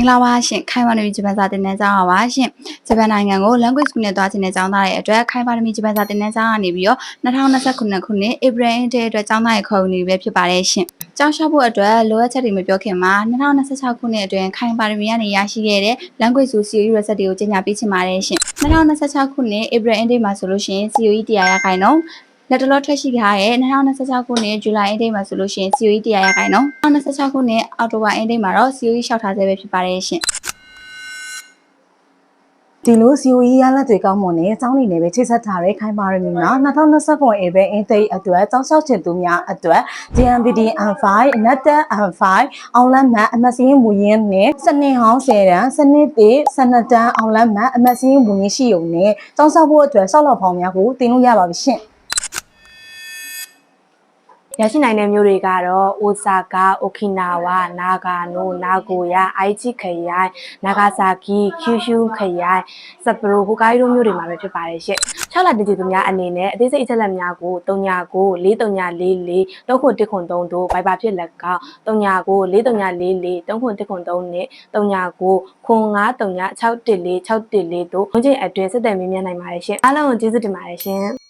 ္ဂလာပါရှင်ခိုင်ပါရမီဂျပန်စာသင်တန်းကျောင်းပါရှင်ဂျပန်နိုင်ငံကို language school နဲ့တွားချင်တဲ့ကျောင်းသားတွေအတွက်ခိုင်ပါရမီဂျပန်စာသင်တန်းကျောင်းကနေပြီးတော့2029ခုနှစ် April Intake အတွက်ကျောင်းသားတွေခေါ်ယူနေပြီဖြစ်ပါတယ်ရှင်ကျောင်းလျှောက်ဖို့အတွက်လိုအပ်ချက်တွေမပြောခင်မှာ2026ခုနှစ်အတွင်းခိုင်ပါရမီကနေရရှိခဲ့တဲ့ language school COE result တွေကိုကြေညာပေးချင်ပါတယ်ရှင်2026ခုနှစ် April Intake မှာဆိုလို့ရှိရင် COE 100ရာခိုင်နှုန်းလက်တလောထွက်ရှိထားတဲ့2026ခုနှစ် July Intake မှာဆိုလို့ရှိရင် COE 100ရာခိုင်နှုန်း2026ခုနှစ် October Intake မှာတော့ COE လျှောက်ထားဆဲပဲဖြစ်ပါတယ်ရှင်ဒီလို COE ရလဒ်တွေကောင်းမွန်နေအကြောင်းနေနဲ့ပဲချိတ်ဆက်ထားတဲ့ခိုင်ပါရမီမှာ2029 April Intake အတွက်ကျောင်းလျှောက်ချင်သူများအတွက် JMPT M5 NET M5 အောင်လတ်မှတ်အမတ်စင်းမူရင်းနဲ့စနစ်ဟောင်း10တန်းစနစ်တေ12တန်းအောင်လတ်မှတ်အမတ်စင်းမူရင်းရှိုံနဲ့ကျောင်းလျှောက်ဖို့အတွက်ဆောက်လောက်ဖောင်းများကိုတင်လို့ရပါပြီရှင့်ရရှိနိုင်တဲ့မြို့တွေကတော့အိုဆာကာအိုကီနာဝါနာဂါနိုနာဂိုယာအိုက်ချီခရိုင်နာဂါဆာကီကျူရှူခရိုင်ဆပ်ပရိုဟိုကိုင်ဒိုမြို့တွေမှာပဲဖြစ်ပါတယ်ရှင့်6လတည်တည်သူများအနေနဲ့အသေးစိတ်အချက်အလက်များကို39 4344 3913တို့ Viber ဖြစ်လက်ကောက်39 4344 3913နဲ့39 9539 614 614တို့ဝင်ကျင်အတွင်းစက်တယ်မေးမြန်းနိုင်ပါတယ်ရှင့်အားလုံးကိုကျေးဇူးတင်ပါတယ်ရှင်